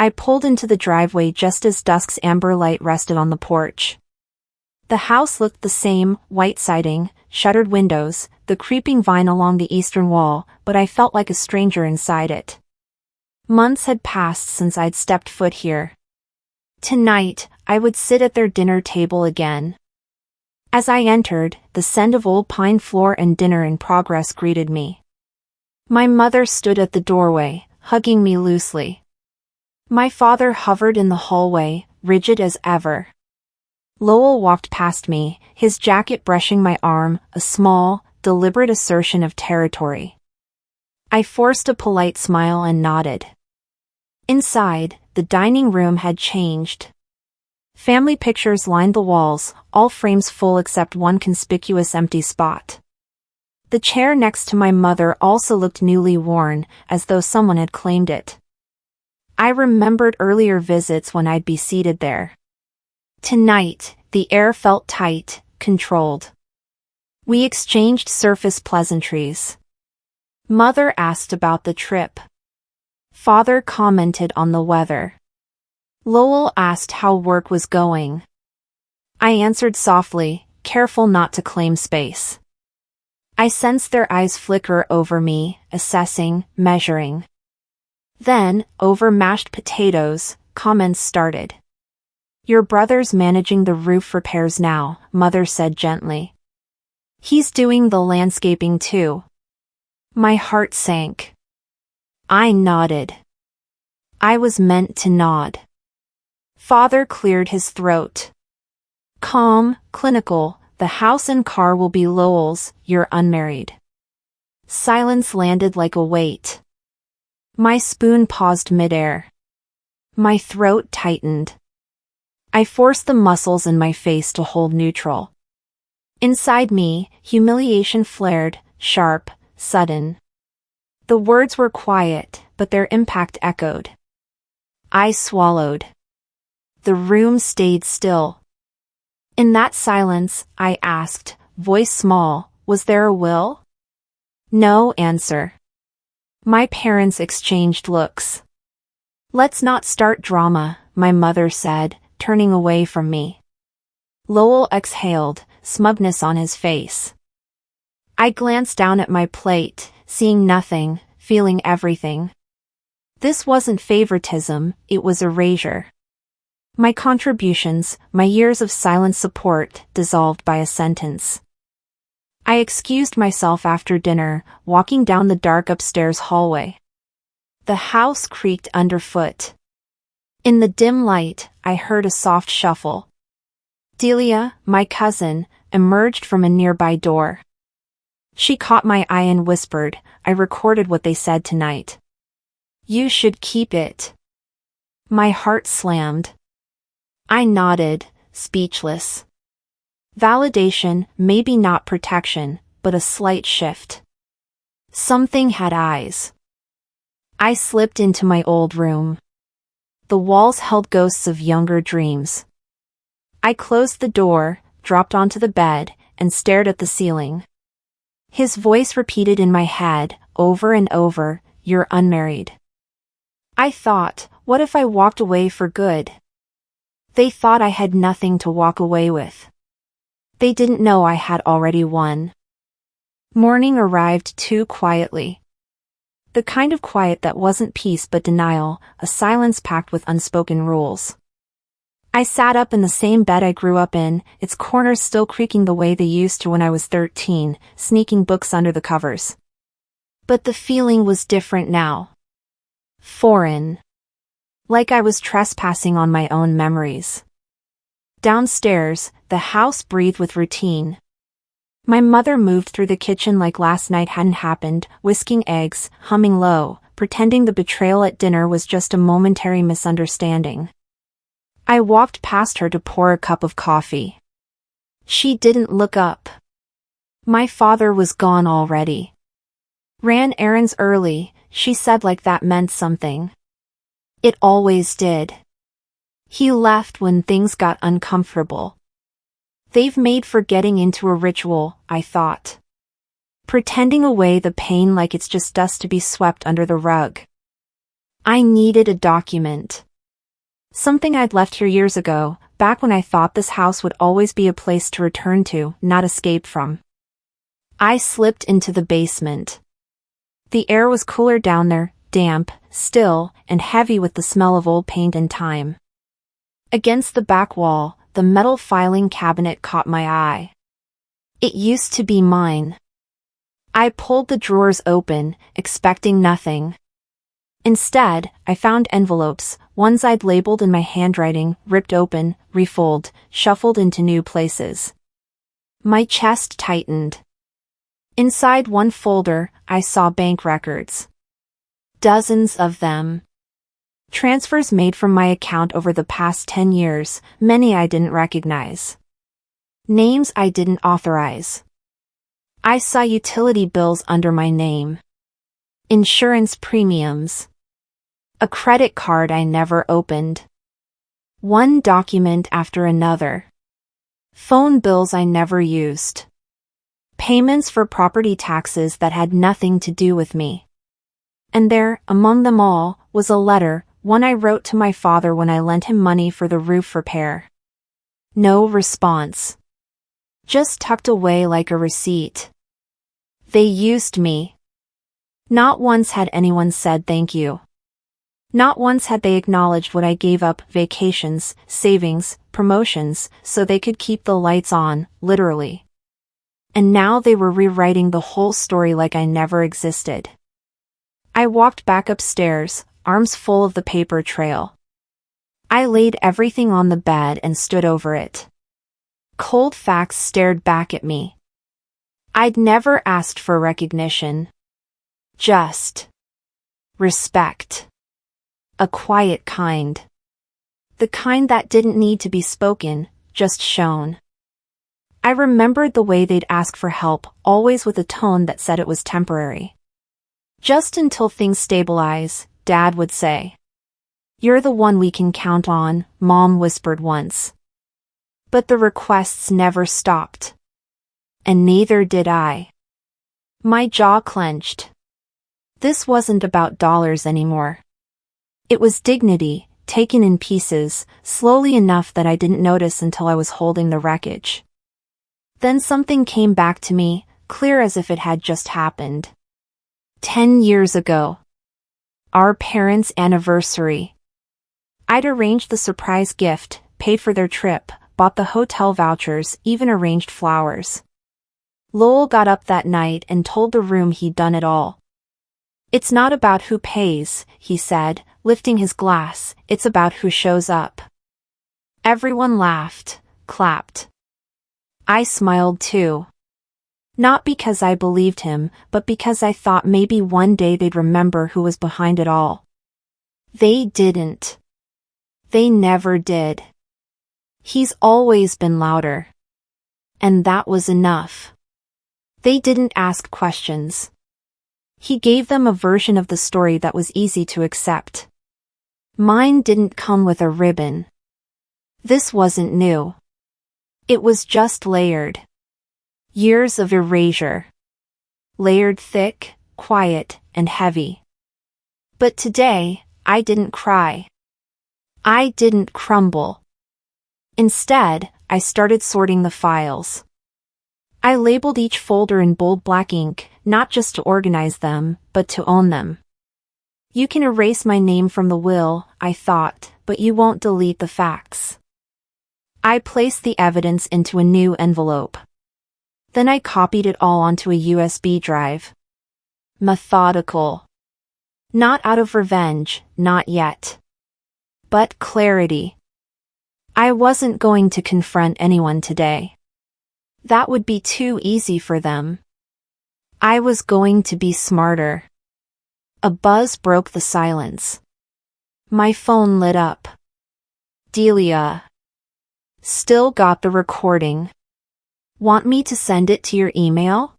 I pulled into the driveway just as dusk's amber light rested on the porch. The house looked the same, white siding, shuttered windows, the creeping vine along the eastern wall, but I felt like a stranger inside it. Months had passed since I'd stepped foot here. Tonight, I would sit at their dinner table again. As I entered, the scent of old pine floor and dinner in progress greeted me. My mother stood at the doorway, hugging me loosely. My father hovered in the hallway, rigid as ever. Lowell walked past me, his jacket brushing my arm, a small, deliberate assertion of territory. I forced a polite smile and nodded. Inside, the dining room had changed. Family pictures lined the walls, all frames full except one conspicuous empty spot. The chair next to my mother also looked newly worn, as though someone had claimed it. I remembered earlier visits when I'd be seated there. Tonight, the air felt tight, controlled. We exchanged surface pleasantries. Mother asked about the trip. Father commented on the weather. Lowell asked how work was going. I answered softly, careful not to claim space. I sensed their eyes flicker over me, assessing, measuring. Then, over mashed potatoes, comments started. Your brother's managing the roof repairs now, Mother said gently. He's doing the landscaping too. My heart sank. I nodded. I was meant to nod. Father cleared his throat. Calm, clinical, the house and car will be Lowell's, you're unmarried. Silence landed like a weight. My spoon paused midair. My throat tightened. I forced the muscles in my face to hold neutral. Inside me, humiliation flared, sharp, sudden. The words were quiet, but their impact echoed. I swallowed. The room stayed still. In that silence, I asked, voice small, was there a will? No answer. My parents exchanged looks. Let's not start drama, my mother said, turning away from me. Lowell exhaled, smugness on his face. I glanced down at my plate, seeing nothing, feeling everything. This wasn't favoritism, it was erasure. My contributions, my years of silent support, dissolved by a sentence. I excused myself after dinner, walking down the dark upstairs hallway. The house creaked underfoot. In the dim light, I heard a soft shuffle. Delia, my cousin, emerged from a nearby door. She caught my eye and whispered, I recorded what they said tonight. You should keep it. My heart slammed. I nodded, speechless. Validation, maybe not protection, but a slight shift. Something had eyes. I slipped into my old room. The walls held ghosts of younger dreams. I closed the door, dropped onto the bed, and stared at the ceiling. His voice repeated in my head, over and over, you're unmarried. I thought, what if I walked away for good? They thought I had nothing to walk away with. They didn't know I had already won. Morning arrived too quietly. The kind of quiet that wasn't peace but denial, a silence packed with unspoken rules. I sat up in the same bed I grew up in, its corners still creaking the way they used to when I was 13, sneaking books under the covers. But the feeling was different now. Foreign. Like I was trespassing on my own memories. Downstairs, the house breathed with routine. My mother moved through the kitchen like last night hadn't happened, whisking eggs, humming low, pretending the betrayal at dinner was just a momentary misunderstanding. I walked past her to pour a cup of coffee. She didn't look up. My father was gone already. Ran errands early, she said like that meant something. It always did. He left when things got uncomfortable. They've made forgetting into a ritual, I thought. Pretending away the pain like it's just dust to be swept under the rug. I needed a document. Something I'd left here years ago, back when I thought this house would always be a place to return to, not escape from. I slipped into the basement. The air was cooler down there, damp, still, and heavy with the smell of old paint and time. Against the back wall, the metal filing cabinet caught my eye. It used to be mine. I pulled the drawers open, expecting nothing. Instead, I found envelopes, ones I'd labeled in my handwriting, ripped open, refolded, shuffled into new places. My chest tightened. Inside one folder, I saw bank records. Dozens of them. Transfers made from my account over the past 10 years, many I didn't recognize. Names I didn't authorize. I saw utility bills under my name. Insurance premiums. A credit card I never opened. One document after another. Phone bills I never used. Payments for property taxes that had nothing to do with me. And there, among them all, was a letter, one I wrote to my father when I lent him money for the roof repair. No response. Just tucked away like a receipt. They used me. Not once had anyone said thank you. Not once had they acknowledged what I gave up, vacations, savings, promotions, so they could keep the lights on, literally. And now they were rewriting the whole story like I never existed. I walked back upstairs, arms full of the paper trail. I laid everything on the bed and stood over it. Cold facts stared back at me. I'd never asked for recognition. Just respect. A quiet kind. The kind that didn't need to be spoken, just shown. I remembered the way they'd ask for help, always with a tone that said it was temporary. Just until things stabilize, Dad would say. You're the one we can count on, Mom whispered once. But the requests never stopped. And neither did I. My jaw clenched. This wasn't about dollars anymore. It was dignity, taken in pieces, slowly enough that I didn't notice until I was holding the wreckage. Then something came back to me, clear as if it had just happened. 10 years ago. Our parents' anniversary. I'd arranged the surprise gift, paid for their trip, bought the hotel vouchers, even arranged flowers. Lowell got up that night and told the room he'd done it all. It's not about who pays, he said, lifting his glass, it's about who shows up. Everyone laughed, clapped. I smiled too. Not because I believed him, but because I thought maybe one day they'd remember who was behind it all. They didn't. They never did. He's always been louder. And that was enough. They didn't ask questions. He gave them a version of the story that was easy to accept. Mine didn't come with a ribbon. This wasn't new. It was just layered. Years of erasure. Layered thick, quiet, and heavy. But today, I didn't cry. I didn't crumble. Instead, I started sorting the files. I labeled each folder in bold black ink, not just to organize them, but to own them. You can erase my name from the will, I thought, but you won't delete the facts. I placed the evidence into a new envelope. Then I copied it all onto a USB drive. Methodical. Not out of revenge, not yet. But clarity. I wasn't going to confront anyone today. That would be too easy for them. I was going to be smarter. A buzz broke the silence. My phone lit up. Delia. Still got the recording. Want me to send it to your email?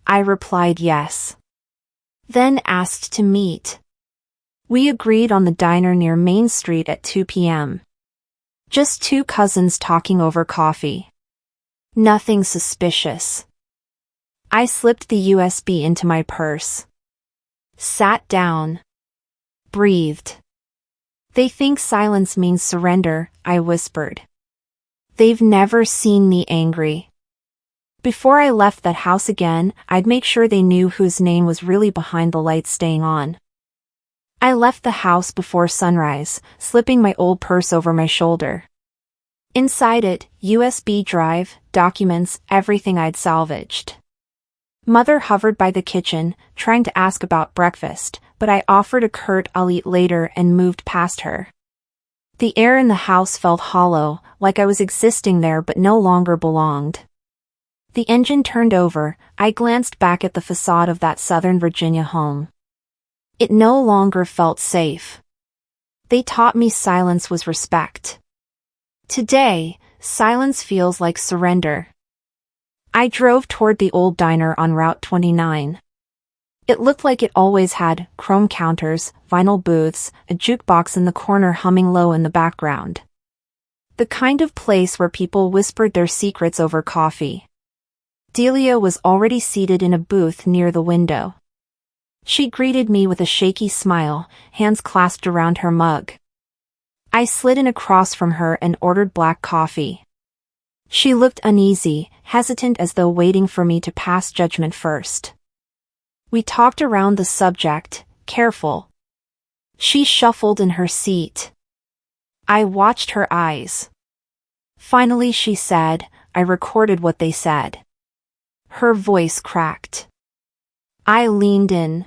I replied yes. Then asked to meet. We agreed on the diner near Main Street at 2 p.m. Just two cousins talking over coffee. Nothing suspicious. I slipped the USB into my purse. Sat down. Breathed. They think silence means surrender, I whispered. They've never seen me angry. Before I left that house again, I'd make sure they knew whose name was really behind the lights staying on. I left the house before sunrise, slipping my old purse over my shoulder. Inside it, USB drive, documents, everything I'd salvaged. Mother hovered by the kitchen, trying to ask about breakfast, but I offered a curt "I'll eat later" and moved past her. The air in the house felt hollow, like I was existing there but no longer belonged. The engine turned over. I glanced back at the facade of that Southern Virginia home. It no longer felt safe. They taught me silence was respect. Today, silence feels like surrender. I drove toward the old diner on Route 29. It looked like it always had chrome counters, vinyl booths, a jukebox in the corner humming low in the background. The kind of place where people whispered their secrets over coffee. Delia was already seated in a booth near the window. She greeted me with a shaky smile, hands clasped around her mug. I slid in across from her and ordered black coffee. She looked uneasy, hesitant as though waiting for me to pass judgment first. We talked around the subject, careful. She shuffled in her seat. I watched her eyes. Finally she said, "I recorded what they said." Her voice cracked. I leaned in.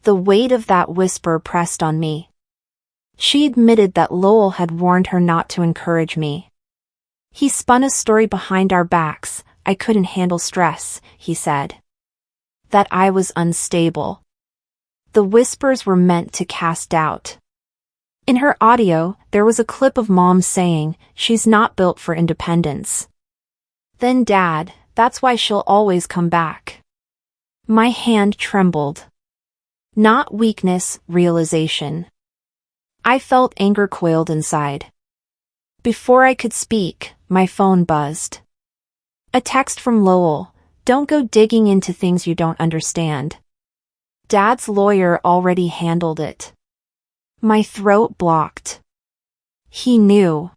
The weight of that whisper pressed on me. She admitted that Lowell had warned her not to encourage me. He spun a story behind our backs. I couldn't handle stress, he said. That I was unstable. The whispers were meant to cast doubt. In her audio, there was a clip of Mom saying, "She's not built for independence." Then Dad, "That's why she'll always come back." My hand trembled. Not weakness, realization. I felt anger coiled inside. Before I could speak, my phone buzzed. A text from Lowell, "Don't go digging into things you don't understand." Dad's lawyer already handled it. My throat blocked. He knew.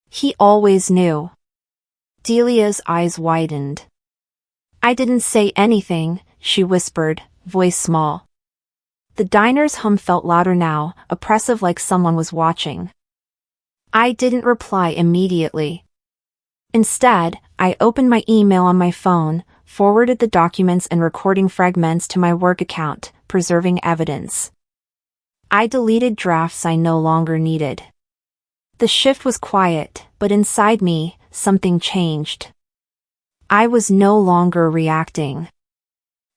He always knew. Delia's eyes widened. "I didn't say anything," she whispered, voice small. The diner's hum felt louder now, oppressive like someone was watching. I didn't reply immediately. Instead, I opened my email on my phone, forwarded the documents and recording fragments to my work account, preserving evidence. I deleted drafts I no longer needed. The shift was quiet, but inside me, something changed. I was no longer reacting.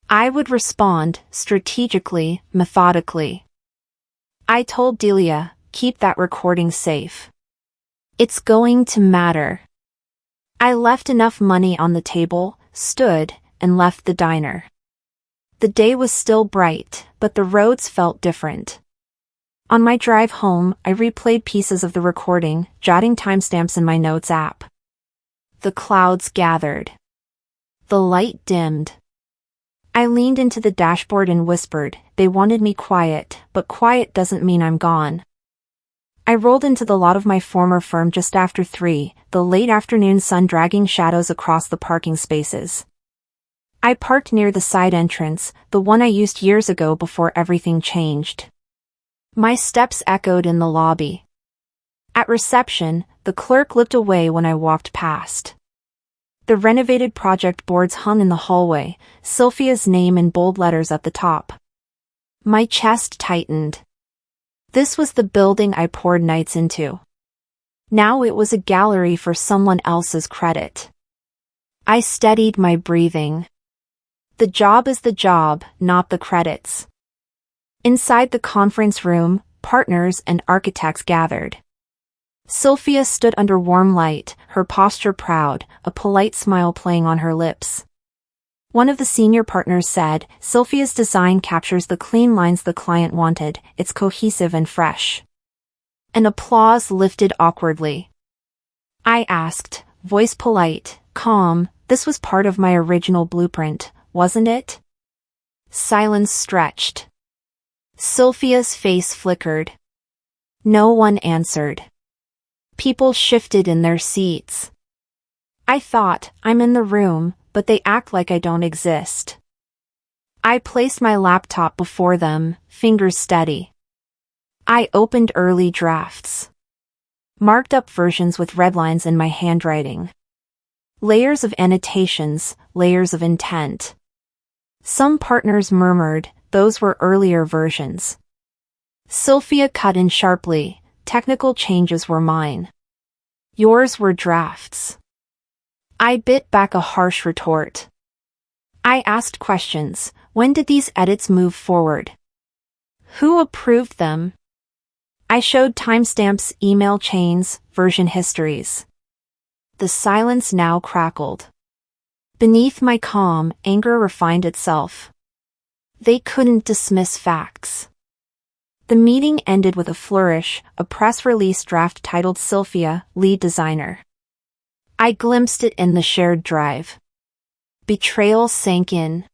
I would respond, strategically, methodically. I told Delia, "Keep that recording safe. It's going to matter." I left enough money on the table, stood, and left the diner. The day was still bright, but the roads felt different. On my drive home, I replayed pieces of the recording, jotting timestamps in my notes app. The clouds gathered. The light dimmed. I leaned into the dashboard and whispered, "They wanted me quiet, but quiet doesn't mean I'm gone." I rolled into the lot of my former firm just after 3, the late afternoon sun dragging shadows across the parking spaces. I parked near the side entrance, the one I used years ago before everything changed. My steps echoed in the lobby. At reception, the clerk looked away when I walked past. The renovated project boards hung in the hallway, Sylvia's name in bold letters at the top. My chest tightened. This was the building I poured nights into. Now it was a gallery for someone else's credit. I steadied my breathing. The job is the job, not the credits. Inside the conference room, partners and architects gathered. Sylvia stood under warm light, her posture proud, a polite smile playing on her lips. One of the senior partners said, "Sylvia's design captures the clean lines the client wanted, it's cohesive and fresh." An applause lifted awkwardly. I asked, voice polite, calm, "This was part of my original blueprint, wasn't it?" Silence stretched. Sylvia's face flickered. No one answered. People shifted in their seats. I thought, I'm in the room, but they act like I don't exist. I placed my laptop before them, fingers steady. I opened early drafts. Marked up versions with red lines in my handwriting. Layers of annotations, layers of intent. Some partners murmured, those were earlier versions. Sylvia cut in sharply, technical changes were mine. Yours were drafts. I bit back a harsh retort. I asked questions. When did these edits move forward? Who approved them? I showed timestamps, email chains, version histories. The silence now crackled. Beneath my calm, anger refined itself. They couldn't dismiss facts. The meeting ended with a flourish, a press release draft titled Sylvia, lead designer. I glimpsed it in the shared drive. Betrayal sank in.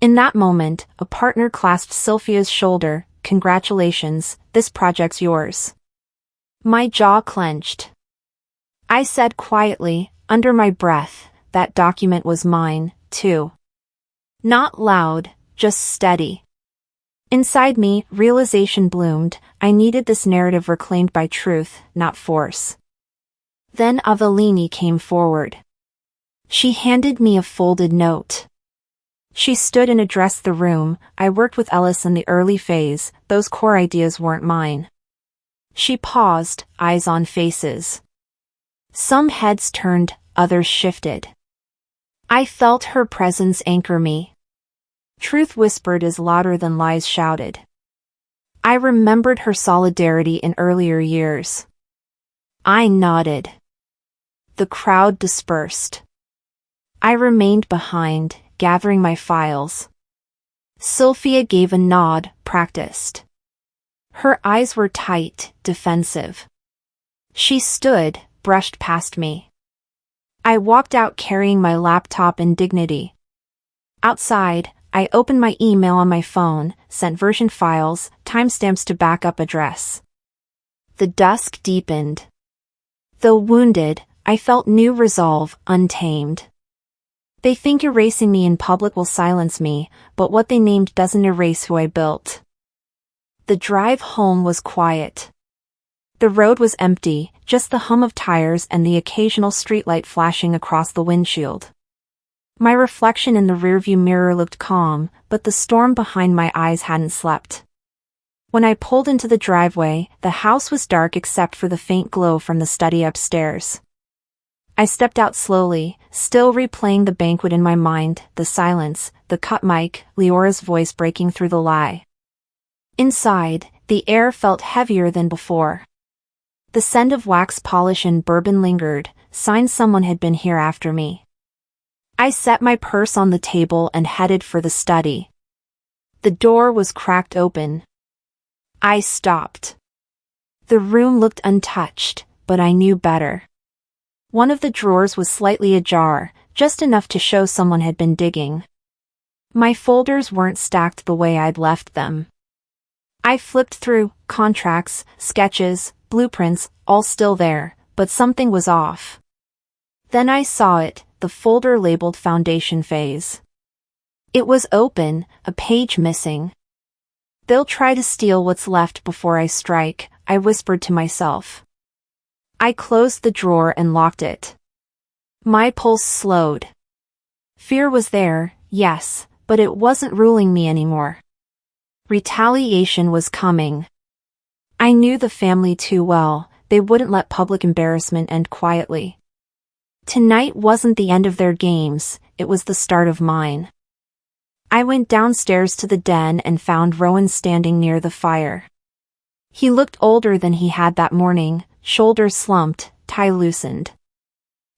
In that moment, a partner clasped Sylvia's shoulder. Congratulations, this project's yours. My jaw clenched. I said quietly, under my breath, that document was mine, too. Not loud, just steady. Inside me, realization bloomed. I needed this narrative reclaimed by truth, not force. Then Avelini came forward. She handed me a folded note. She stood and addressed the room. I worked with Ellis in the early phase, those core ideas weren't mine. She paused, eyes on faces. Some heads turned, others shifted. I felt her presence anchor me. Truth whispered is louder than lies shouted. I remembered her solidarity in earlier years. I nodded. The crowd dispersed. I remained behind, gathering my files. Sylvia gave a nod, practiced. Her eyes were tight, defensive. She stood, brushed past me. I walked out carrying my laptop in dignity. Outside, I opened my email on my phone, sent version files, timestamps to backup address. The dusk deepened. Though wounded, I felt new resolve, untamed. They think erasing me in public will silence me, but what they named doesn't erase who I built. The drive home was quiet. The road was empty, just the hum of tires and the occasional streetlight flashing across the windshield. My reflection in the rearview mirror looked calm, but the storm behind my eyes hadn't slept. When I pulled into the driveway, the house was dark except for the faint glow from the study upstairs. I stepped out slowly, still replaying the banquet in my mind, the silence, the cut mic, Leora's voice breaking through the lie. Inside, the air felt heavier than before. The scent of wax polish and bourbon lingered, signs someone had been here after me. I set my purse on the table and headed for the study. The door was cracked open. I stopped. The room looked untouched, but I knew better. One of the drawers was slightly ajar, just enough to show someone had been digging. My folders weren't stacked the way I'd left them. I flipped through, contracts, sketches, blueprints, all still there, but something was off. Then I saw it, the folder labeled Foundation Phase. It was open, a page missing. They'll try to steal what's left before I strike, I whispered to myself. I closed the drawer and locked it. My pulse slowed. Fear was there, yes, but it wasn't ruling me anymore. Retaliation was coming. I knew the family too well, they wouldn't let public embarrassment end quietly. Tonight wasn't the end of their games, it was the start of mine. I went downstairs to the den and found Rowan standing near the fire. He looked older than he had that morning, shoulders slumped, tie loosened.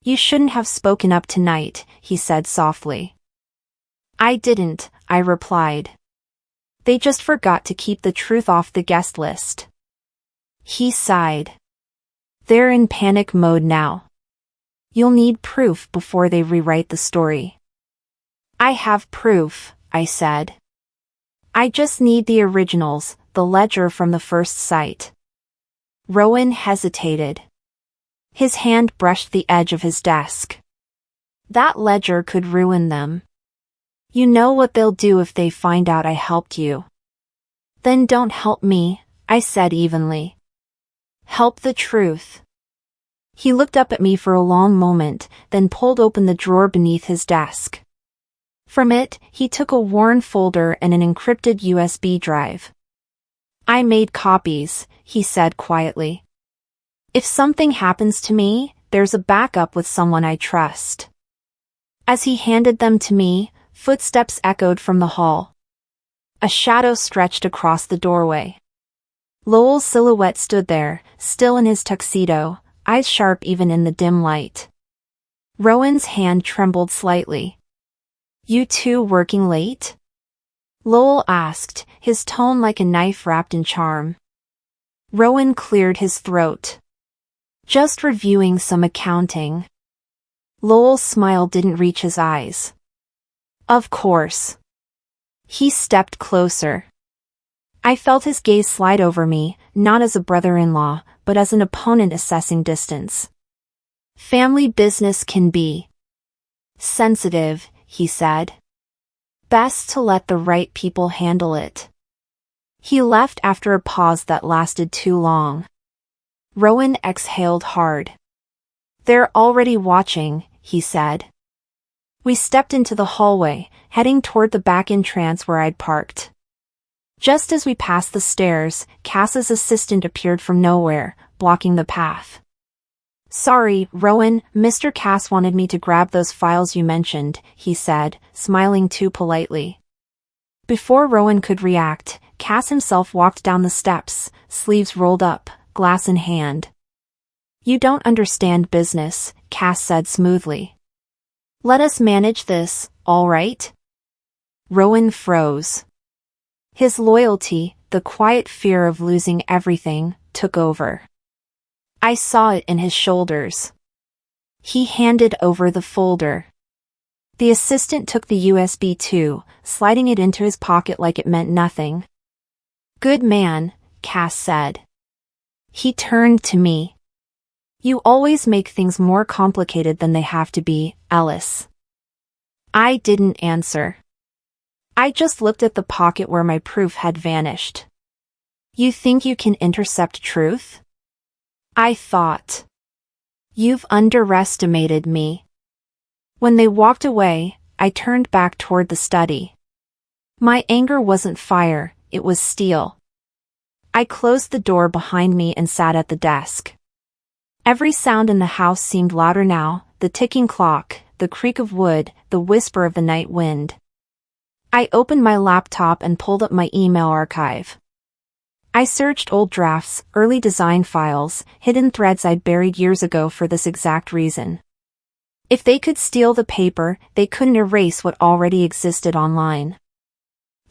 You shouldn't have spoken up tonight, he said softly. I didn't, I replied. They just forgot to keep the truth off the guest list. He sighed. They're in panic mode now. You'll need proof before they rewrite the story. I have proof, I said. I just need the originals, the ledger from the first site. Rowan hesitated. His hand brushed the edge of his desk. That ledger could ruin them. You know what they'll do if they find out I helped you. Then don't help me, I said evenly. Help the truth. He looked up at me for a long moment, then pulled open the drawer beneath his desk. From it, he took a worn folder and an encrypted USB drive. I made copies, he said quietly. If something happens to me, there's a backup with someone I trust. As he handed them to me, footsteps echoed from the hall. A shadow stretched across the doorway. Lowell's silhouette stood there, still in his tuxedo, eyes sharp even in the dim light. Rowan's hand trembled slightly. You two working late? Lowell asked, his tone like a knife wrapped in charm. Rowan cleared his throat. Just reviewing some accounting. Lowell's smile didn't reach his eyes. Of course. He stepped closer. I felt his gaze slide over me, not as a brother-in-law, but as an opponent assessing distance. Family business can be sensitive, he said. Best to let the right people handle it. He left after a pause that lasted too long. Rowan exhaled hard. They're already watching, he said. We stepped into the hallway, heading toward the back entrance where I'd parked. Just as we passed the stairs, Cass's assistant appeared from nowhere, blocking the path. Sorry, Rowan, Mr. Cass wanted me to grab those files you mentioned, he said, smiling too politely. Before Rowan could react, Cass himself walked down the steps, sleeves rolled up, glass in hand. You don't understand business, Cass said smoothly. Let us manage this, all right? Rowan froze. His loyalty, the quiet fear of losing everything, took over. I saw it in his shoulders. He handed over the folder. The assistant took the USB too, sliding it into his pocket like it meant nothing. Good man, Cass said. He turned to me. You always make things more complicated than they have to be, Ellis. I didn't answer. I just looked at the pocket where my proof had vanished. You think you can intercept truth? I thought. You've underestimated me. When they walked away, I turned back toward the study. My anger wasn't fire, it was steel. I closed the door behind me and sat at the desk. Every sound in the house seemed louder now, the ticking clock, the creak of wood, the whisper of the night wind. I opened my laptop and pulled up my email archive. I searched old drafts, early design files, hidden threads I'd buried years ago for this exact reason. If they could steal the paper, they couldn't erase what already existed online.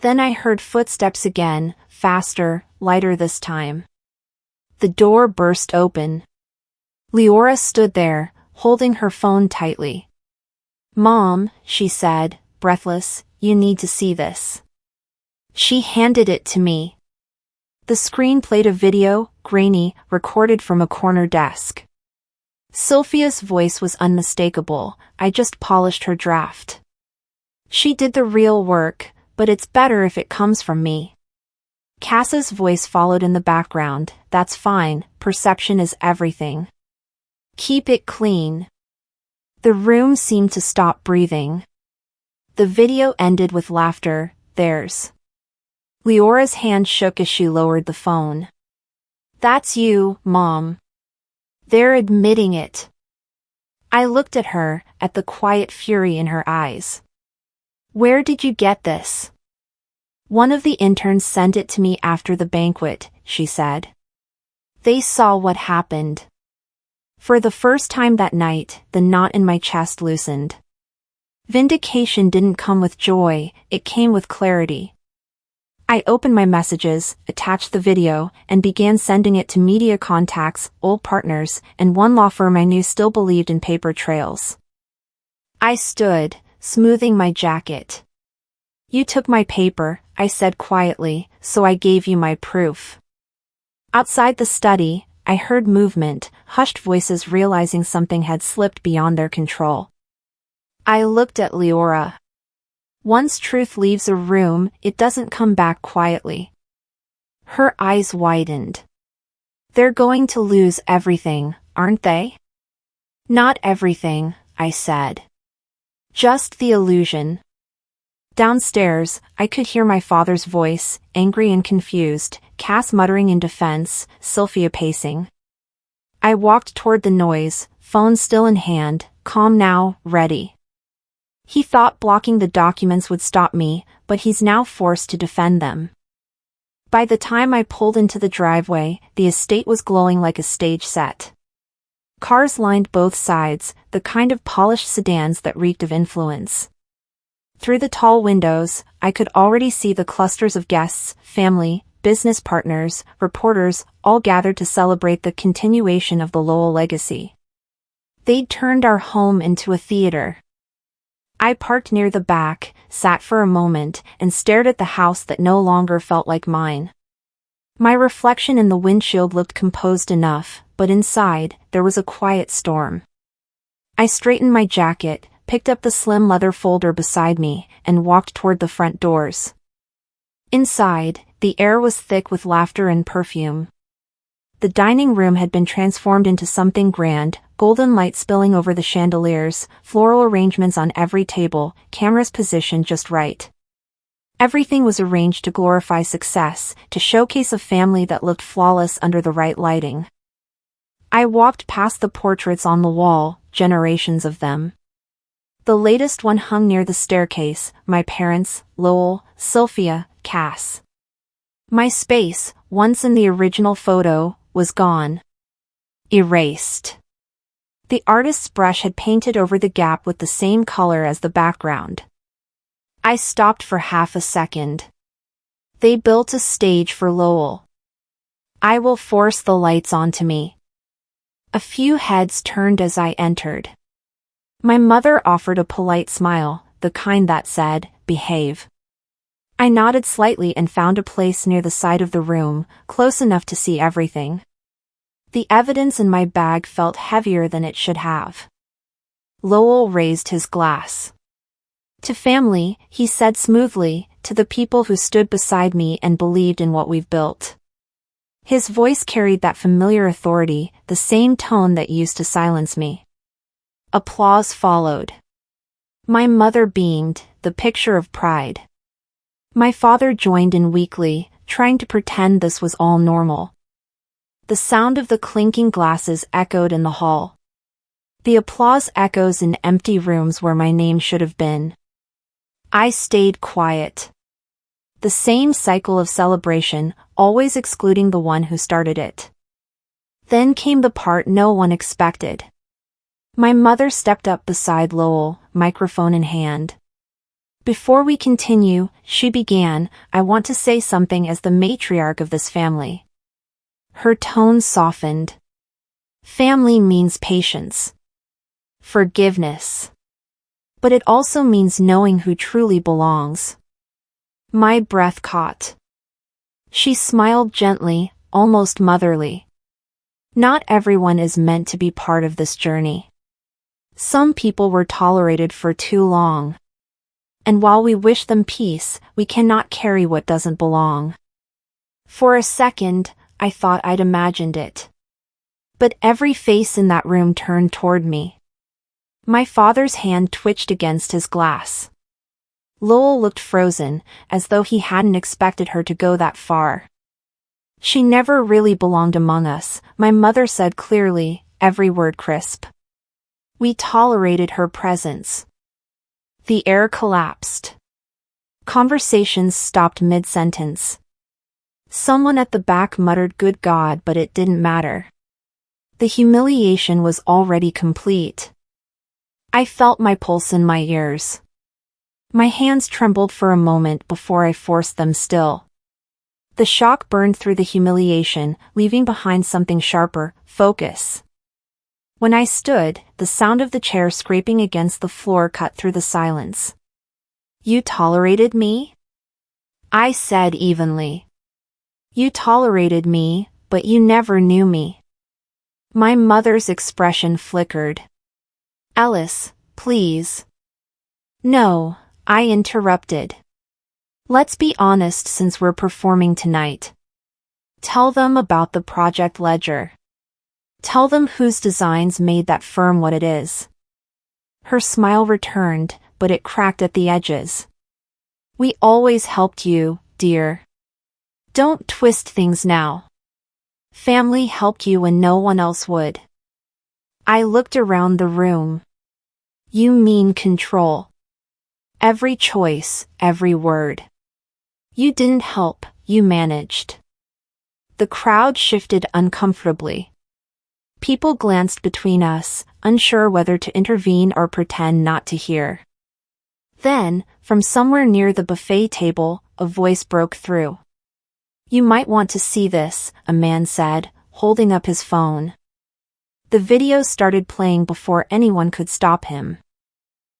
Then I heard footsteps again, faster, lighter this time. The door burst open. Leora stood there, holding her phone tightly. Mom, she said, breathless, you need to see this. She handed it to me. The screen played a video, grainy, recorded from a corner desk. Sylvia's voice was unmistakable, I just polished her draft. She did the real work, but it's better if it comes from me. Cass's voice followed in the background, that's fine, perception is everything. Keep it clean. The room seemed to stop breathing. The video ended with laughter, theirs. Leora's hand shook as she lowered the phone. That's you, Mom. They're admitting it. I looked at her, at the quiet fury in her eyes. Where did you get this? One of the interns sent it to me after the banquet, she said. They saw what happened. For the first time that night, the knot in my chest loosened. Vindication didn't come with joy, it came with clarity. I opened my messages, attached the video, and began sending it to media contacts, old partners, and one law firm I knew still believed in paper trails. I stood, smoothing my jacket. You took my paper, I said quietly, so I gave you my proof. Outside the study, I heard movement, hushed voices realizing something had slipped beyond their control. I looked at Leora. Once truth leaves a room, it doesn't come back quietly. Her eyes widened. They're going to lose everything, aren't they? Not everything, I said. Just the illusion. Downstairs, I could hear my father's voice, angry and confused, Cass muttering in defense, Sylvia pacing. I walked toward the noise, phone still in hand, calm now, ready. He thought blocking the documents would stop me, but he's now forced to defend them. By the time I pulled into the driveway, the estate was glowing like a stage set. Cars lined both sides, the kind of polished sedans that reeked of influence. Through the tall windows, I could already see the clusters of guests, family, business partners, reporters, all gathered to celebrate the continuation of the Lowell legacy. They'd turned our home into a theater. I parked near the back, sat for a moment, and stared at the house that no longer felt like mine. My reflection in the windshield looked composed enough, but inside, there was a quiet storm. I straightened my jacket, picked up the slim leather folder beside me, and walked toward the front doors. Inside, the air was thick with laughter and perfume. The dining room had been transformed into something grand, golden light spilling over the chandeliers, floral arrangements on every table, cameras positioned just right. Everything was arranged to glorify success, to showcase a family that looked flawless under the right lighting. I walked past the portraits on the wall, generations of them. The latest one hung near the staircase, my parents, Lowell, Sylvia, Cass. My space, once in the original photo, was gone. Erased. The artist's brush had painted over the gap with the same color as the background. I stopped for half a second. They built a stage for Lowell. I will force the lights onto me. A few heads turned as I entered. My mother offered a polite smile, the kind that said, "Behave." I nodded slightly and found a place near the side of the room, close enough to see everything. The evidence in my bag felt heavier than it should have. Lowell raised his glass. To family, he said smoothly, to the people who stood beside me and believed in what we've built. His voice carried that familiar authority, the same tone that used to silence me. Applause followed. My mother beamed, the picture of pride. My father joined in weakly, trying to pretend this was all normal. The sound of the clinking glasses echoed in the hall. The applause echoes in empty rooms where my name should have been. I stayed quiet. The same cycle of celebration, always excluding the one who started it. Then came the part no one expected. My mother stepped up beside Lowell, microphone in hand. Before we continue, she began, I want to say something as the matriarch of this family. Her tone softened. Family means patience. Forgiveness. But it also means knowing who truly belongs. My breath caught. She smiled gently, almost motherly. Not everyone is meant to be part of this journey. Some people were tolerated for too long. And while we wish them peace, we cannot carry what doesn't belong. For a second, I thought I'd imagined it. But every face in that room turned toward me. My father's hand twitched against his glass. Lowell looked frozen, as though he hadn't expected her to go that far. She never really belonged among us, my mother said clearly, every word crisp. We tolerated her presence. The air collapsed. Conversations stopped mid-sentence. Someone at the back muttered "Good God," but it didn't matter. The humiliation was already complete. I felt my pulse in my ears. My hands trembled for a moment before I forced them still. The shock burned through the humiliation, leaving behind something sharper, focus. When I stood, the sound of the chair scraping against the floor cut through the silence. You tolerated me? I said evenly. You tolerated me, but you never knew me. My mother's expression flickered. Ellis, please. No, I interrupted. Let's be honest since we're performing tonight. Tell them about the project ledger. Tell them whose designs made that firm what it is. Her smile returned, but it cracked at the edges. We always helped you, dear. Don't twist things now. Family helped you when no one else would. I looked around the room. You mean control. Every choice, every word. You didn't help, you managed. The crowd shifted uncomfortably. People glanced between us, unsure whether to intervene or pretend not to hear. Then, from somewhere near the buffet table, a voice broke through. You might want to see this, a man said, holding up his phone. The video started playing before anyone could stop him.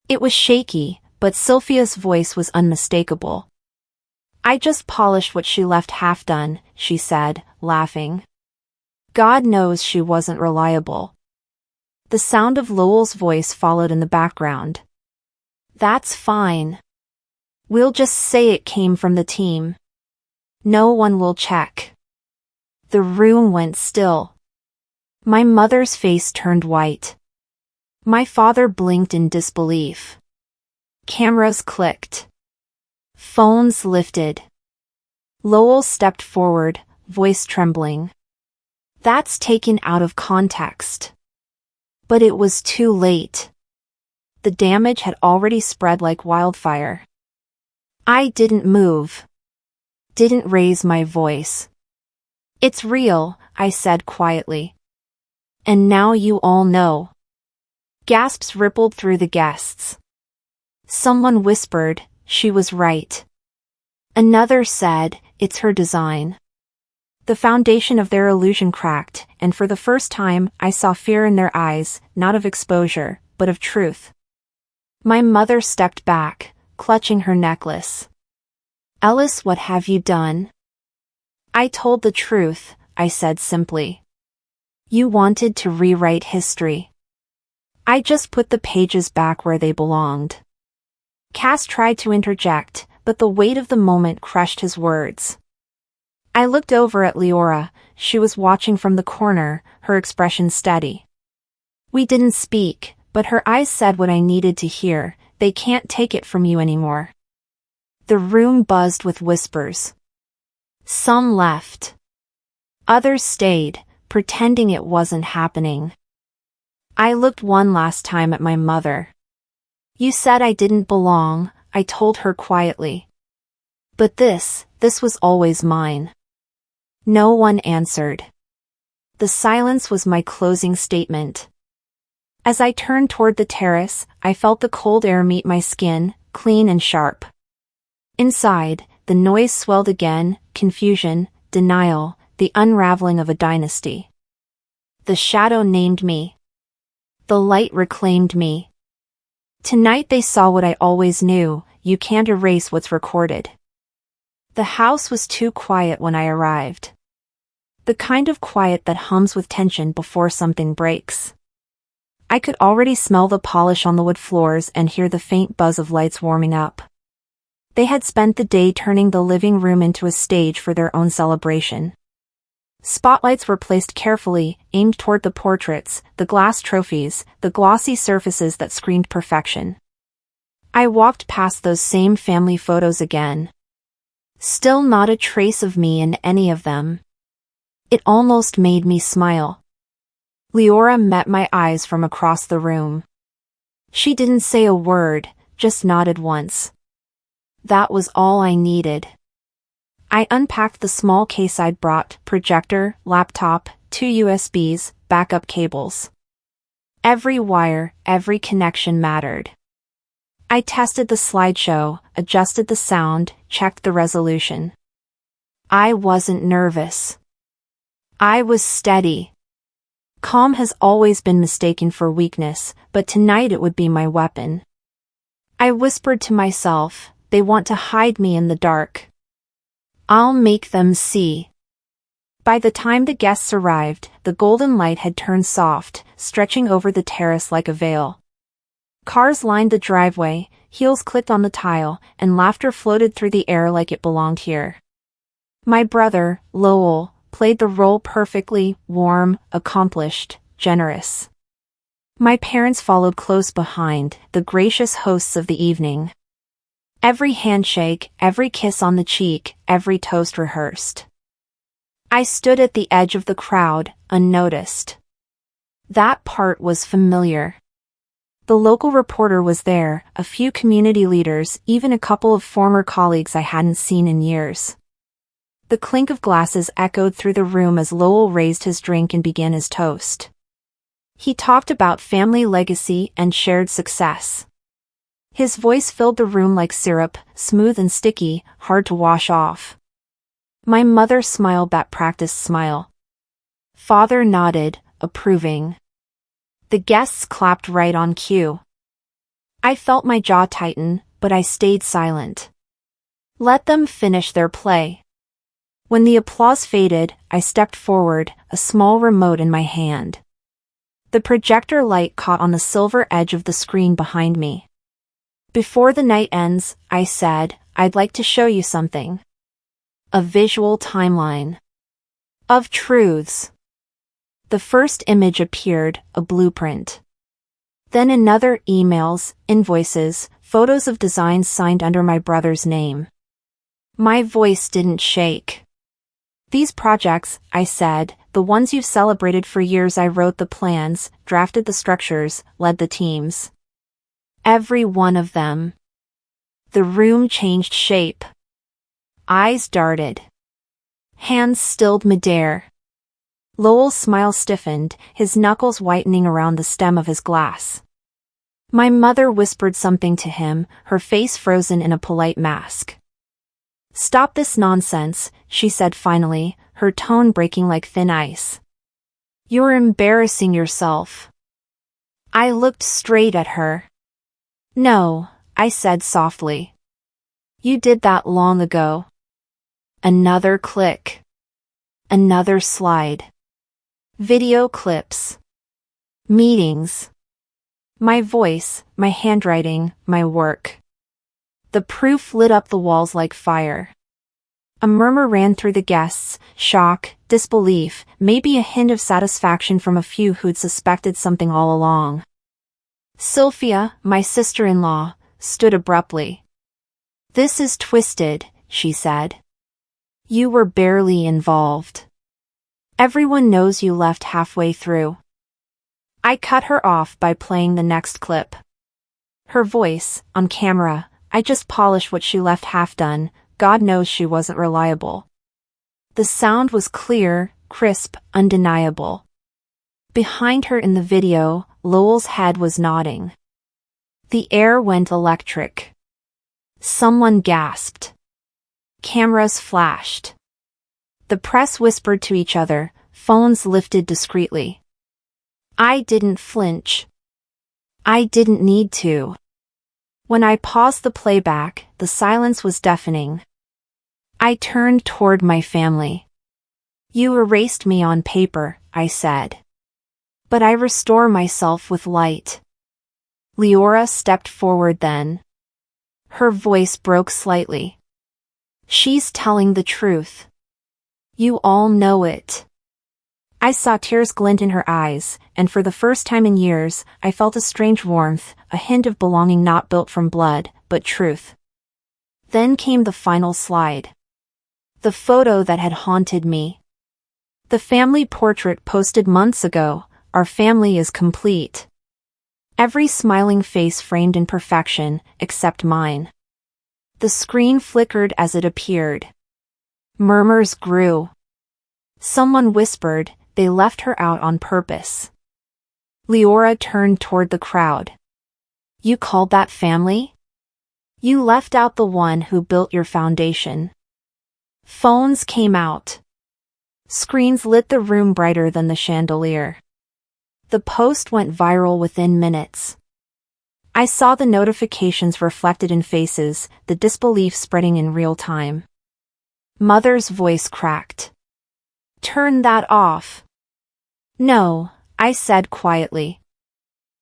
It was shaky, but Sylvia's voice was unmistakable. I just polished what she left half done, she said, laughing. God knows she wasn't reliable. The sound of Lowell's voice followed in the background. That's fine. We'll just say it came from the team. No one will check. The room went still. My mother's face turned white. My father blinked in disbelief. Cameras clicked. Phones lifted. Lowell stepped forward, voice trembling. That's taken out of context. But it was too late. The damage had already spread like wildfire. I didn't move. Didn't raise my voice. It's real, I said quietly. And now you all know. Gasps rippled through the guests. Someone whispered, she was right. Another said, it's her design. The foundation of their illusion cracked, and for the first time, I saw fear in their eyes, not of exposure, but of truth. My mother stepped back, clutching her necklace. Ellis, what have you done? I told the truth, I said simply. You wanted to rewrite history. I just put the pages back where they belonged. Cass tried to interject, but the weight of the moment crushed his words. I looked over at Leora. She was watching from the corner, her expression steady. We didn't speak, but her eyes said what I needed to hear. They can't take it from you anymore. The room buzzed with whispers. Some left. Others stayed, pretending it wasn't happening. I looked one last time at my mother. You said I didn't belong, I told her quietly. But this was always mine. No one answered. The silence was my closing statement. As I turned toward the terrace, I felt the cold air meet my skin, clean and sharp. Inside, the noise swelled again, confusion, denial, the unraveling of a dynasty. The shadow named me. The light reclaimed me. Tonight they saw what I always knew, you can't erase what's recorded. The house was too quiet when I arrived. The kind of quiet that hums with tension before something breaks. I could already smell the polish on the wood floors and hear the faint buzz of lights warming up. They had spent the day turning the living room into a stage for their own celebration. Spotlights were placed carefully, aimed toward the portraits, the glass trophies, the glossy surfaces that screamed perfection. I walked past those same family photos again. Still not a trace of me in any of them. It almost made me smile. Leora met my eyes from across the room. She didn't say a word, just nodded once. That was all I needed. I unpacked the small case I'd brought, projector, laptop, 2 USBs, backup cables. Every wire, every connection mattered. I tested the slideshow, adjusted the sound, checked the resolution. I wasn't nervous. I was steady. Calm has always been mistaken for weakness, but tonight it would be my weapon. I whispered to myself, they want to hide me in the dark. I'll make them see. By the time the guests arrived, the golden light had turned soft, stretching over the terrace like a veil. Cars lined the driveway, heels clicked on the tile, and laughter floated through the air like it belonged here. My brother, Lowell, played the role perfectly, warm, accomplished, generous. My parents followed close behind, the gracious hosts of the evening. Every handshake, every kiss on the cheek, every toast rehearsed. I stood at the edge of the crowd, unnoticed. That part was familiar. The local reporter was there, a few community leaders, even a couple of former colleagues I hadn't seen in years. The clink of glasses echoed through the room as Lowell raised his drink and began his toast. He talked about family legacy and shared success. His voice filled the room like syrup, smooth and sticky, hard to wash off. My mother smiled that practiced smile. Father nodded, approving. The guests clapped right on cue. I felt my jaw tighten, but I stayed silent. Let them finish their play. When the applause faded, I stepped forward, a small remote in my hand. The projector light caught on the silver edge of the screen behind me. Before the night ends, I said, I'd like to show you something. A visual timeline. Of truths. The first image appeared, a blueprint. Then another, emails, invoices, photos of designs signed under my brother's name. My voice didn't shake. These projects, I said, the ones you've celebrated for years. I wrote the plans, drafted the structures, led the teams. Every one of them. The room changed shape. Eyes darted. Hands stilled midair. Lowell's smile stiffened, his knuckles whitening around the stem of his glass. My mother whispered something to him, her face frozen in a polite mask. Stop this nonsense, she said finally, her tone breaking like thin ice. You're embarrassing yourself. I looked straight at her. No, I said softly. You did that long ago. Another click. Another slide. Video clips. Meetings. My voice, my handwriting, my work. The proof lit up the walls like fire. A murmur ran through the guests, shock, disbelief, maybe a hint of satisfaction from a few who'd suspected something all along. Sylvia, my sister-in-law, stood abruptly. This is twisted, she said. You were barely involved. Everyone knows you left halfway through. I cut her off by playing the next clip. Her voice, on camera, I just polished what she left half done, God knows she wasn't reliable. The sound was clear, crisp, undeniable. Behind her in the video, Lowell's head was nodding. The air went electric. Someone gasped. Cameras flashed. The press whispered to each other, phones lifted discreetly. I didn't flinch. I didn't need to. When I paused the playback, the silence was deafening. I turned toward my family. You erased me on paper, I said. But I restore myself with light. Leora stepped forward then. Her voice broke slightly. She's telling the truth. You all know it. I saw tears glint in her eyes, and for the first time in years, I felt a strange warmth, a hint of belonging not built from blood, but truth. Then came the final slide. The photo that had haunted me. The family portrait posted months ago, our family is complete. Every smiling face framed in perfection, except mine. The screen flickered as it appeared. Murmurs grew. Someone whispered, they left her out on purpose. Leora turned toward the crowd. You called that family? You left out the one who built your foundation. Phones came out. Screens lit the room brighter than the chandelier. The post went viral within minutes. I saw the notifications reflected in faces, the disbelief spreading in real time. Mother's voice cracked. Turn that off. No, I said quietly.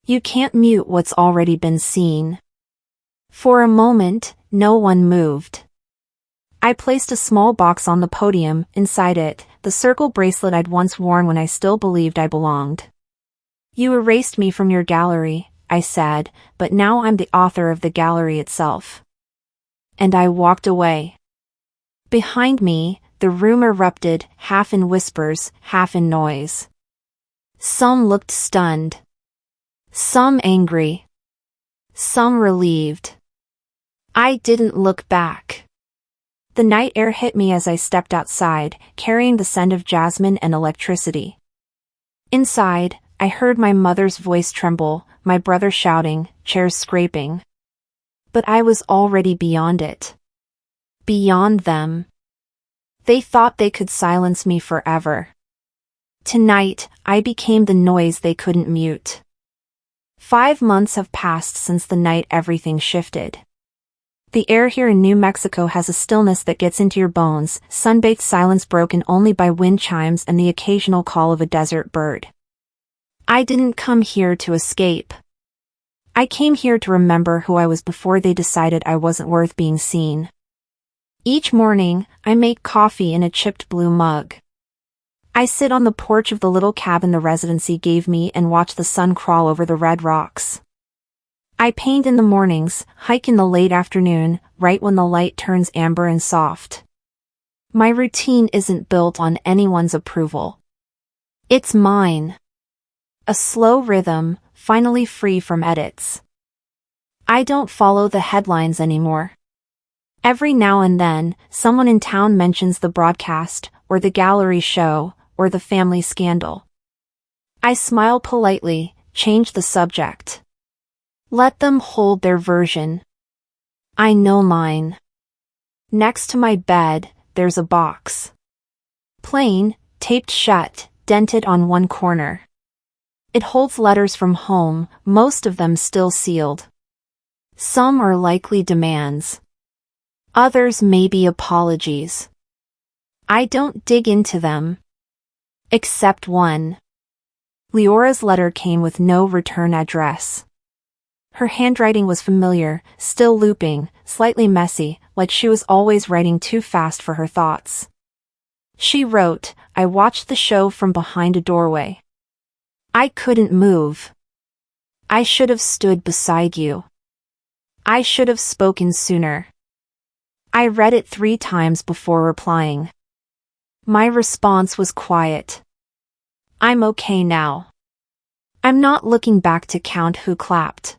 You can't mute what's already been seen. For a moment, no one moved. I placed a small box on the podium, inside it, the circle bracelet I'd once worn when I still believed I belonged. You erased me from your gallery, I said, but now I'm the author of the gallery itself. And I walked away. Behind me, the room erupted, half in whispers, half in noise. Some looked stunned. Some angry. Some relieved. I didn't look back. The night air hit me as I stepped outside, carrying the scent of jasmine and electricity. Inside, I heard my mother's voice tremble, my brother shouting, chairs scraping. But I was already beyond it. Beyond them. They thought they could silence me forever. Tonight, I became the noise they couldn't mute. 5 months have passed since the night everything shifted. The air here in New Mexico has a stillness that gets into your bones, sun-baked silence broken only by wind chimes and the occasional call of a desert bird. I didn't come here to escape. I came here to remember who I was before they decided I wasn't worth being seen. Each morning, I make coffee in a chipped blue mug. I sit on the porch of the little cabin the residency gave me and watch the sun crawl over the red rocks. I paint in the mornings, hike in the late afternoon, right when the light turns amber and soft. My routine isn't built on anyone's approval. It's mine. A slow rhythm, finally free from edits. I don't follow the headlines anymore. Every now and then, someone in town mentions the broadcast, or the gallery show, or the family scandal. I smile politely, change the subject. Let them hold their version. I know mine. Next to my bed, there's a box. Plain, taped shut, dented on one corner. It holds letters from home, most of them still sealed. Some are likely demands. Others may be apologies. I don't dig into them. Except one. Leora's letter came with no return address. Her handwriting was familiar, still looping, slightly messy, like she was always writing too fast for her thoughts. She wrote, I watched the show from behind a doorway. I couldn't move. I should have stood beside you. I should have spoken sooner. I read it 3 times before replying. My response was quiet. I'm okay now. I'm not looking back to count who clapped.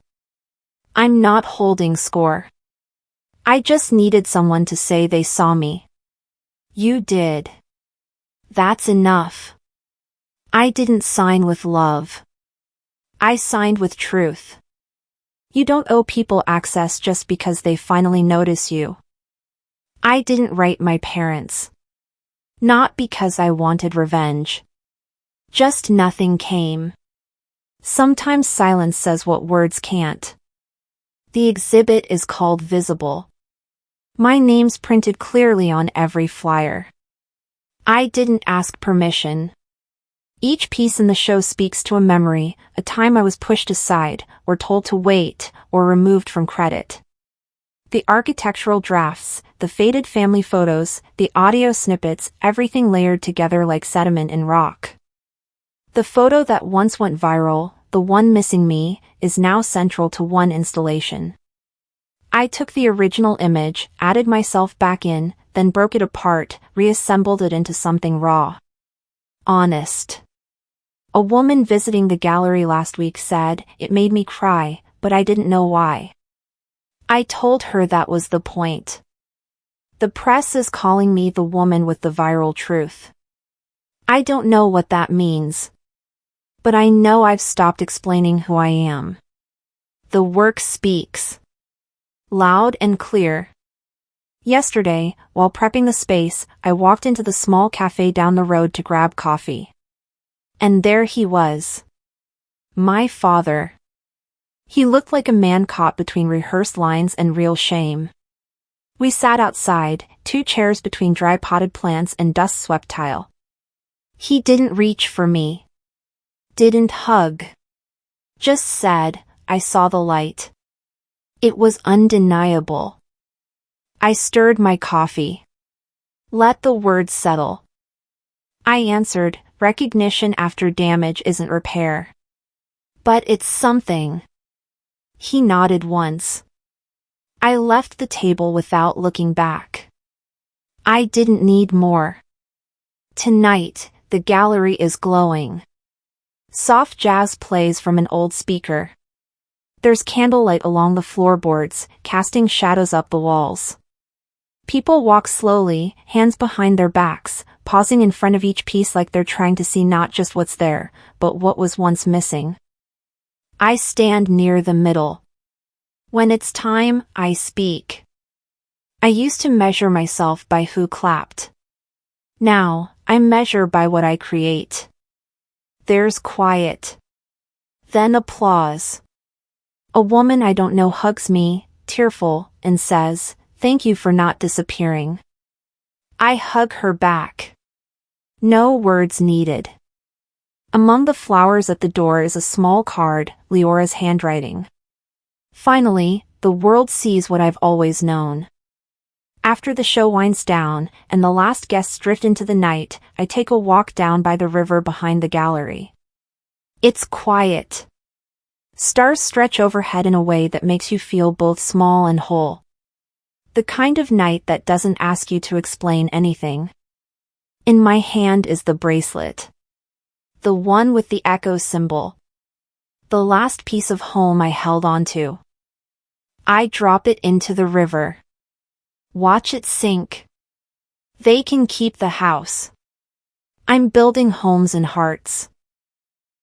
I'm not holding score. I just needed someone to say they saw me. You did. That's enough. I didn't sign with love. I signed with truth. You don't owe people access just because they finally notice you. I didn't write my parents. Not because I wanted revenge. Just nothing came. Sometimes silence says what words can't. The exhibit is called Visible. My name's printed clearly on every flyer. I didn't ask permission. Each piece in the show speaks to a memory, a time I was pushed aside, or told to wait, or removed from credit. The architectural drafts, the faded family photos, the audio snippets, everything layered together like sediment in rock. The photo that once went viral, the one missing me, is now central to one installation. I took the original image, added myself back in, then broke it apart, reassembled it into something raw. Honest. A woman visiting the gallery last week said, it made me cry, but I didn't know why. I told her that was the point. The press is calling me the woman with the viral truth. I don't know what that means. But I know I've stopped explaining who I am. The work speaks. Loud and clear. Yesterday, while prepping the space, I walked into the small cafe down the road to grab coffee. And there he was. My father. He looked like a man caught between rehearsed lines and real shame. We sat outside, 2 chairs between dry potted plants and dust-swept tile. He didn't reach for me. Didn't hug. Just said, I saw the light. It was undeniable. I stirred my coffee. Let the words settle. I answered, recognition after damage isn't repair. But it's something. He nodded once. I left the table without looking back. I didn't need more. Tonight, the gallery is glowing. Soft jazz plays from an old speaker. There's candlelight along the floorboards, casting shadows up the walls. People walk slowly, hands behind their backs, pausing in front of each piece like they're trying to see not just what's there, but what was once missing. I stand near the middle. When it's time, I speak. I used to measure myself by who clapped. Now, I measure by what I create. There's quiet. Then applause. A woman I don't know hugs me, tearful, and says, "Thank you for not disappearing." I hug her back. No words needed. Among the flowers at the door is a small card, Leora's handwriting. Finally, the world sees what I've always known. After the show winds down, and the last guests drift into the night, I take a walk down by the river behind the gallery. It's quiet. Stars stretch overhead in a way that makes you feel both small and whole. The kind of night that doesn't ask you to explain anything. In my hand is the bracelet. The one with the echo symbol. The last piece of home I held onto. I drop it into the river. Watch it sink. They can keep the house. I'm building homes in hearts.